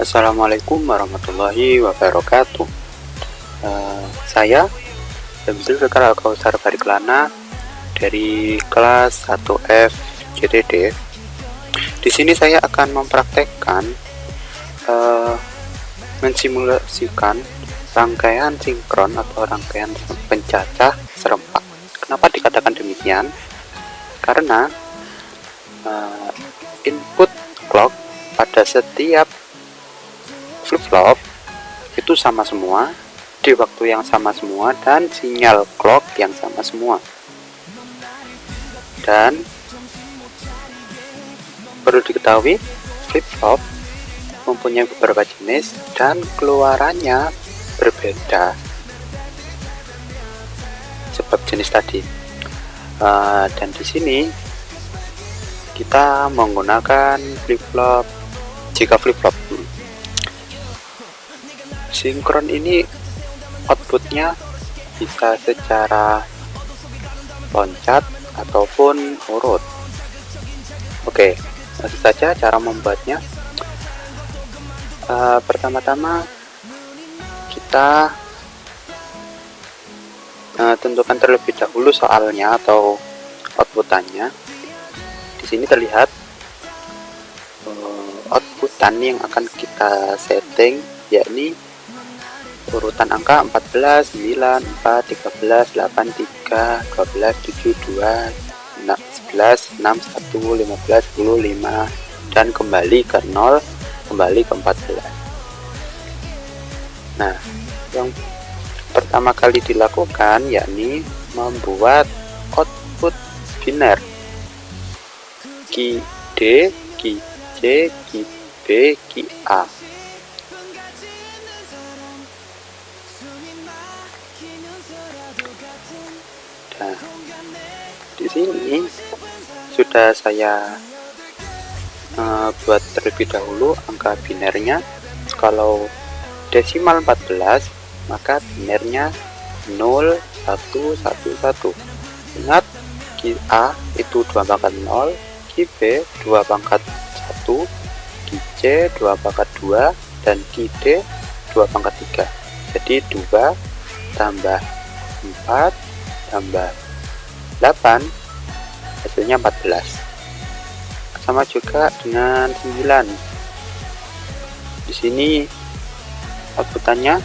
Assalamualaikum warahmatullahi wabarakatuh. Saya Hamzul Fikar Al-Kausar Bariklana dari kelas 1F JTD. Di sini saya akan mempraktekkan mensimulasikan rangkaian sinkron atau rangkaian pencacah serempak. Kenapa dikatakan demikian? Karena input clock pada setiap flip-flop itu sama semua, di waktu yang sama semua, dan sinyal clock yang sama semua. Dan perlu diketahui, flip-flop mempunyai beberapa jenis dan keluarannya berbeda sebab jenis tadi. Dan di sini kita menggunakan flip-flop. Jika flip-flop sinkron ini outputnya bisa secara loncat ataupun urut. Oke, langsung saja cara membuatnya. Pertama-tama kita tentukan terlebih dahulu soalnya atau outputannya. Di sini terlihat outputan yang akan kita setting, yakni urutan angka 14, 9, 4, 13, 8, 3, 12, 7, 2, 11, 6, 1, 15, 10, 5, dan kembali ke 0, kembali ke 14. Nah, yang pertama kali dilakukan yakni membuat output biner Ki D, Ki C, Ki B, Ki A. Nah, di sini sudah saya buat terlebih dahulu angka binernya. Kalau desimal 14, maka binernya 0, 1, 1, 1. Ingat, Ki A itu 2 pangkat 0, Ki B 2 pangkat 1, Ki C 2 pangkat 2, dan Ki D 2 pangkat 3. Jadi 2 tambah 4 tambah 8 hasilnya 14. Sama juga dengan 9. Di sini outputannya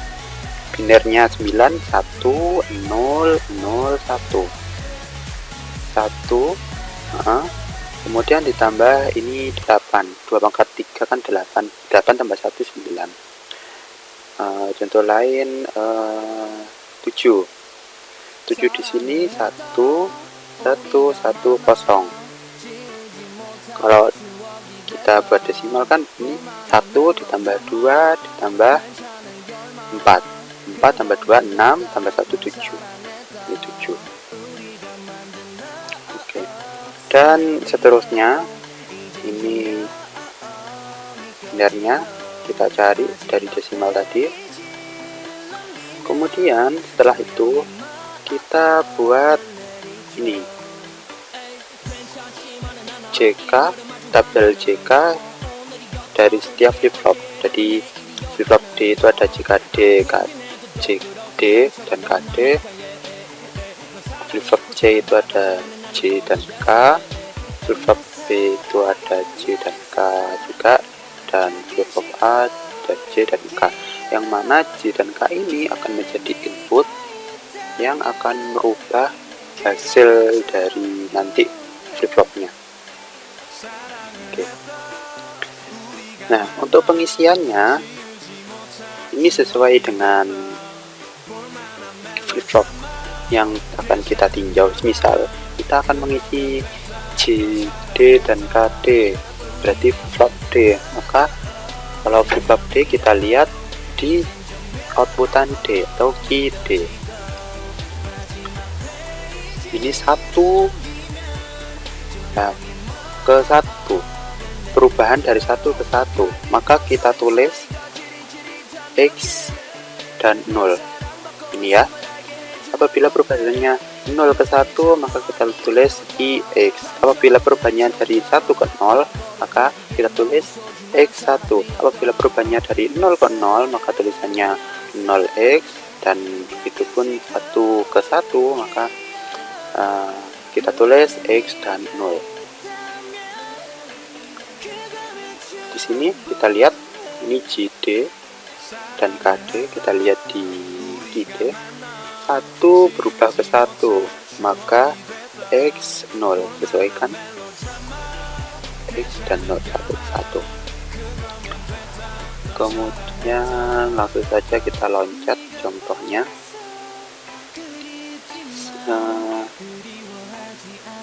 binernya 9, 1, 0, 0, 1. Kemudian ditambah ini 8. 2 pangkat 3 kan 8. 8 tambah 1 9. Contoh lain 7. 7 di sini 1, 1, 1, 0. Kalau kita buat desimal kan ini 1 ditambah 2 ditambah 4. 4 tambah 2 6 tambah 1 7. Ini 7. Oke. Dan seterusnya ini binernya kita cari dari desimal tadi. Kemudian setelah itu kita buat ini JK, tabel JK dari setiap flip-flop. Jadi flip-flop D itu ada JKD, JD, dan KD. Flip-flop C itu ada J dan K. Flip-flop B itu ada J dan K juga, dan flip-flop A ada J dan K. Yang mana J dan K ini akan menjadi input yang akan merubah hasil dari nanti flip-flopnya. Oke. Nah, untuk pengisiannya ini sesuai dengan flip-flop yang akan kita tinjau. Misal kita akan mengisi J, D, dan KD, berarti flip-flop D. Maka kalau flip-flop D kita lihat di outputan D atau Ki D. Ini 1 ke 1, perubahan dari 1 ke 1, maka kita tulis X dan 0 ini ya. Apabila perubahannya 0 ke 1 maka kita tulis IX. Apabila perubahannya dari 1 ke 0 maka kita tulis X1. Apabila perubahannya dari 0 ke 0 maka tulisannya 0X, dan begitupun 1 ke 1 maka kita tulis X dan 0. Di sini kita lihat ini JD dan KD, kita lihat di JD 1 berubah ke 1 maka X 0, sesuaikan X dan 0 1. Kemudian langsung saja kita loncat contohnya.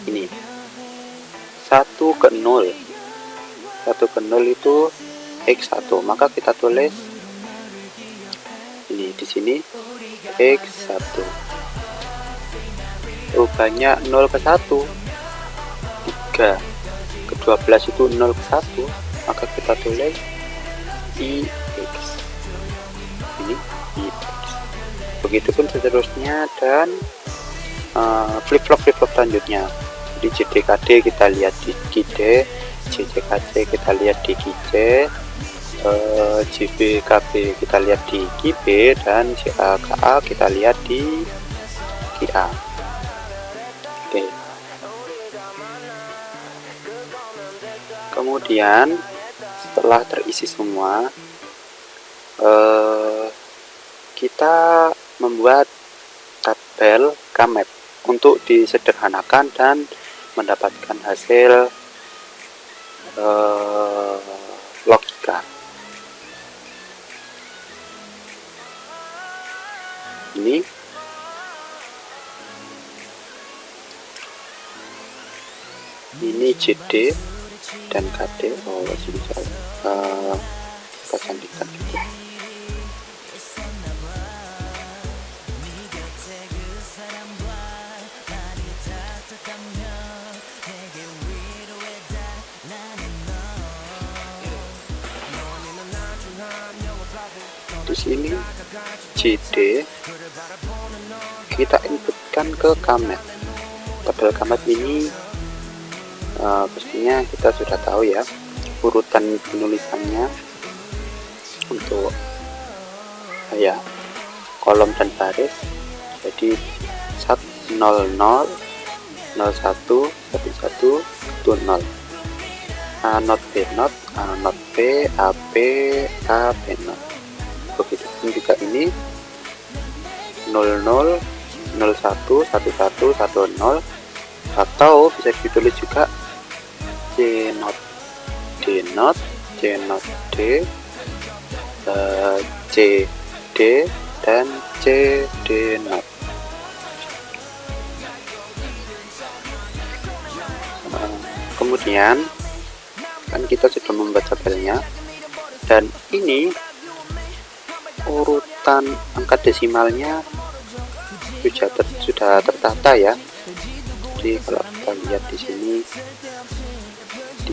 Ini 1 ke 0, 1 ke 0 itu X1, maka kita tulis ini di sini X1. Perubahannya 0 ke 1 3 ke 12 itu 0 ke 1, maka kita tulis IX. Ini IX. Begitupun seterusnya, dan flip-flop selanjutnya. Di JDKD kita lihat di KD, JJKC kita lihat di KC, JBKB kita lihat di KB, dan JAKA kita lihat di KA. Oke. Kemudian setelah terisi semua, kita membuat tabel KMap untuk disederhanakan dan mendapatkan hasil logika. Ini JD dan KD. Oh, masih bisa kita sandingkan gitu. Di sini JD kita inputkan ke KMap. Tabel KMap ini pastinya kita sudah tahu ya urutan penulisannya untuk ya kolom dan baris. Jadi 00 01 11 itu 0, A not B not, A not B, AB, A B not. Begitupun juga ini 00 01 11 10, atau bisa ditulis juga C not D not, C not D, C D, dan C D not. Kemudian kan kita sudah membuat tabelnya, dan ini urutan angka desimalnya sudah tertata ya. Jadi kalau kita lihat di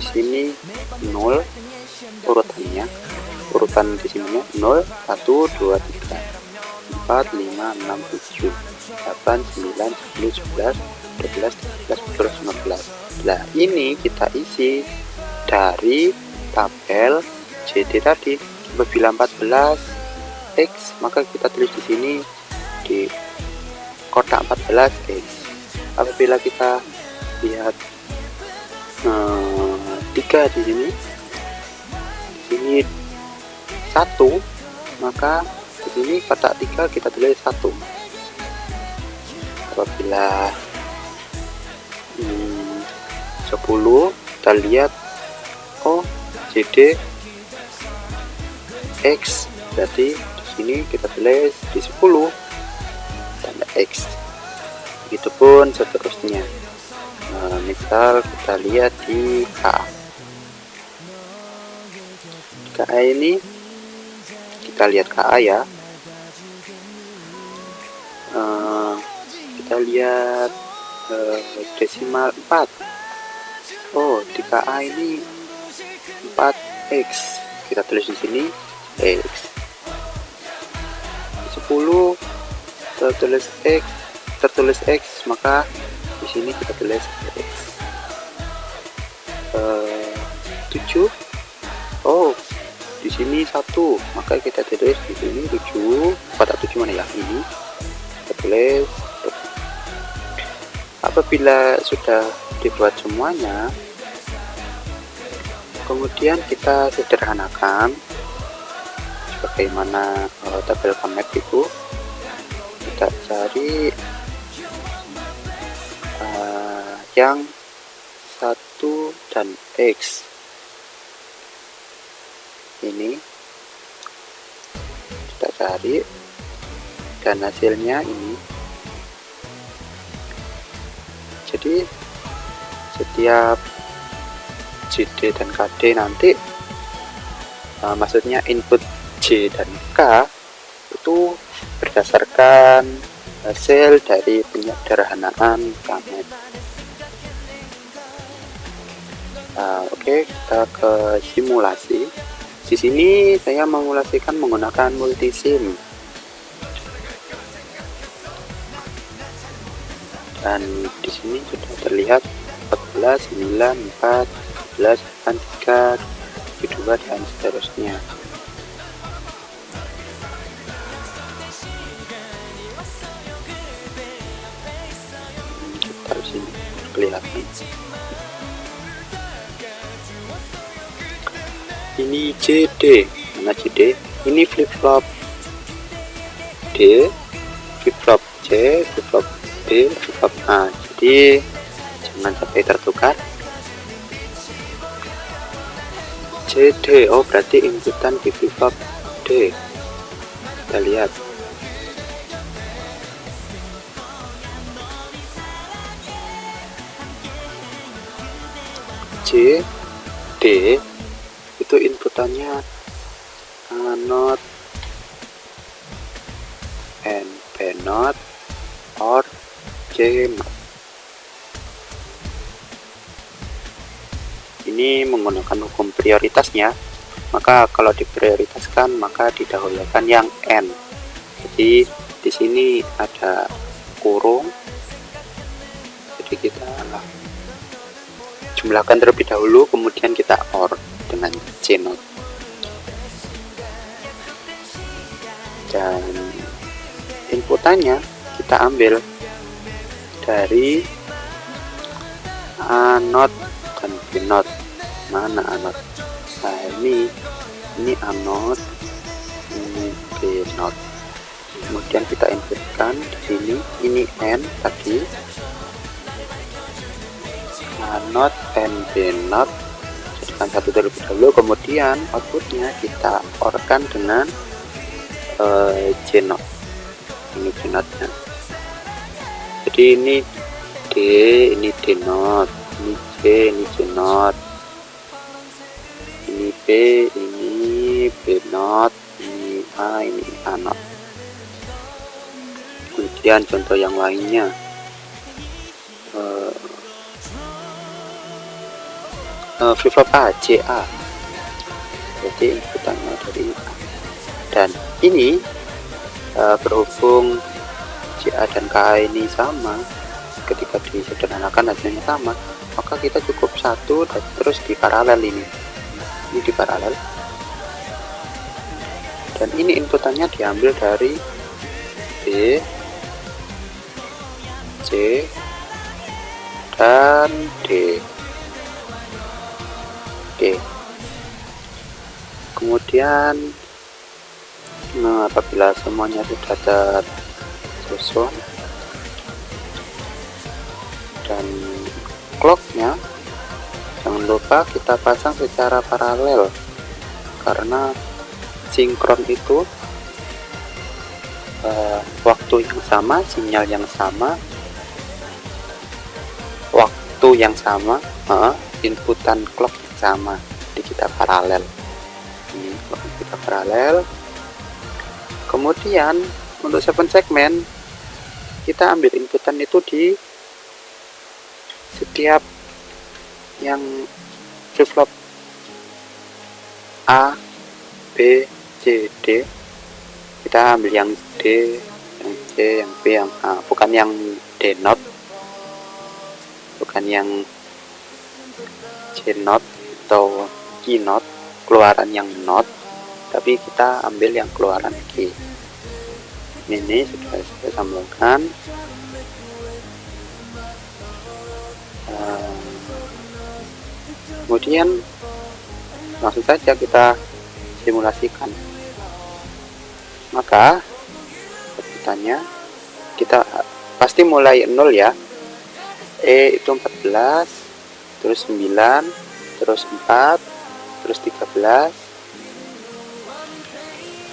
sini 0 urutannya, urutan desimalnya 0 1 2 3 4 5 6 7 8 9 10 11 12 13 14 15. Nah, ini kita isi dari tabel JD tadi. Apabila 14 X maka kita tulis di sini di kotak 14 X. Apabila kita lihat 3 di sini 1, maka di sini kotak 3 kita tulis 1. Apabila 10 kita lihat JD X, berarti di sini kita tulis di 10 tanda X. Begitupun seterusnya. Misal kita lihat di KA. KA ini kita lihat KA ya. Kita lihat desimal 4. Di KA ini 4X. Kita tulis di sini X. 10 kita tulis X, tertulis X, maka di sini kita tulis X. 7. Oh, di sini 1, maka kita tulis di sini 7. Kotak 7 mana ya? Ini kita tulis. Apabila sudah dibuat semuanya, kemudian kita sederhanakan bagaimana tabel comex itu. Kita cari yang 1 dan X ini, kita cari dan hasilnya ini. Jadi setiap JD dan KD nanti maksudnya input J dan K itu berdasarkan hasil dari penyederhanaan comex. Oke, kita ke simulasi. Di sini saya memulasikan menggunakan multisim, dan di sini sudah terlihat 14, 9, 4, 11, 3, 2 dan seterusnya. Kita taruh sini kelihatan. Ini JD, mana JD? Ini flip flop D, flip flop C, flip flop D, flip flop A. Jadi jangan sampai tertukar. JD, oh berarti inputan di flip flop D. Kita lihat. J, D itu inputannya not and B not or J not. Ini menggunakan hukum prioritasnya, maka kalau diprioritaskan maka didahulukan yang N. Jadi di sini ada kurung, jadi kita jumlahkan terlebih dahulu, kemudian kita OR dengan C not. Dan inputannya kita ambil dari A not dan B not. Mana A not? Nah ini A not, ini B not. Kemudian kita inputkan di sini, ini N tadi, A not and B not, jadikan satu terlebih dahulu, kemudian outputnya kita OR-kan dengan J not. Ini J not-nya. Jadi ini D, ini D not, ini J, ini J not, ini B, ini B not, ini A, ini A not. Kemudian contoh yang lainnya, flip flop A, J A, jadi inputannya dari A. Dan ini berhubung J A dan K ini sama, ketika disederhanakan hasilnya sama, maka kita cukup satu dan terus di paralel ini di paralel. Dan ini inputannya diambil dari B, C, dan D. Oke. Kemudian apabila semuanya sudah tersusun dan clocknya, jangan lupa kita pasang secara paralel, karena sinkron itu waktu yang sama, sinyal yang sama, waktu yang sama, inputan clock yang sama. Jadi kita paralel. Ini kita paralel. Kemudian untuk 7 segmen kita ambil inputan itu di setiap yang flip flop A, B, C, D. Kita ambil yang D, yang C, C, yang B, yang A, bukan yang D note, bukan yang C note atau G note, keluaran yang note, tapi kita ambil yang keluaran G. Ini sudah saya sambungkan. Kemudian langsung saja kita simulasikan. Maka pertanyaannya, kita pasti mulai 0 ya. E itu 14, terus 9, terus 4, terus 13.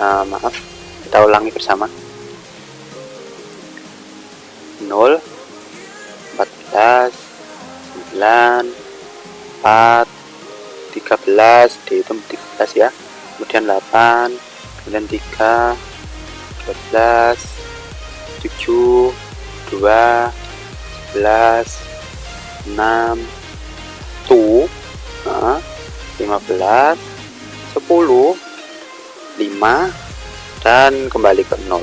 Maaf, kita ulangi bersama. 0, 14, 9, 4, 13, dihitung 13 ya, kemudian 8, kemudian 3, 12, 7, 2, 11, 6, 15, 10, 5, dan kembali ke 0.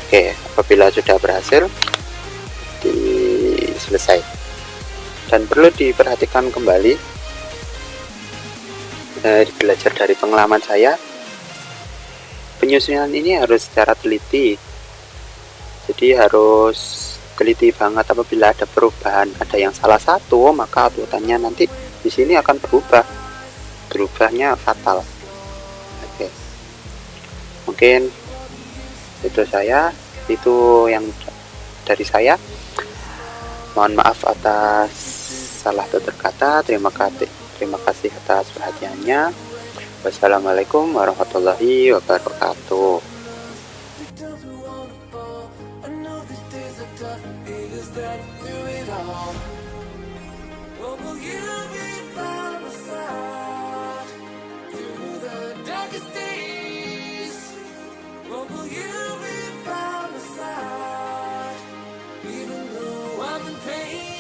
Oke, apabila sudah berhasil, selesai. Dan perlu diperhatikan kembali, belajar dari pengalaman saya, penyusunan ini harus secara teliti. Jadi harus teliti banget. Apabila ada perubahan, ada yang salah satu, maka urutannya nanti di sini akan berubahnya fatal. Oke, mungkin itu yang dari saya. Mohon maaf atas salah tutur kata. Terima kasih atas perhatiannya. Wassalamualaikum warahmatullahi wabarakatuh. Even though I've been paying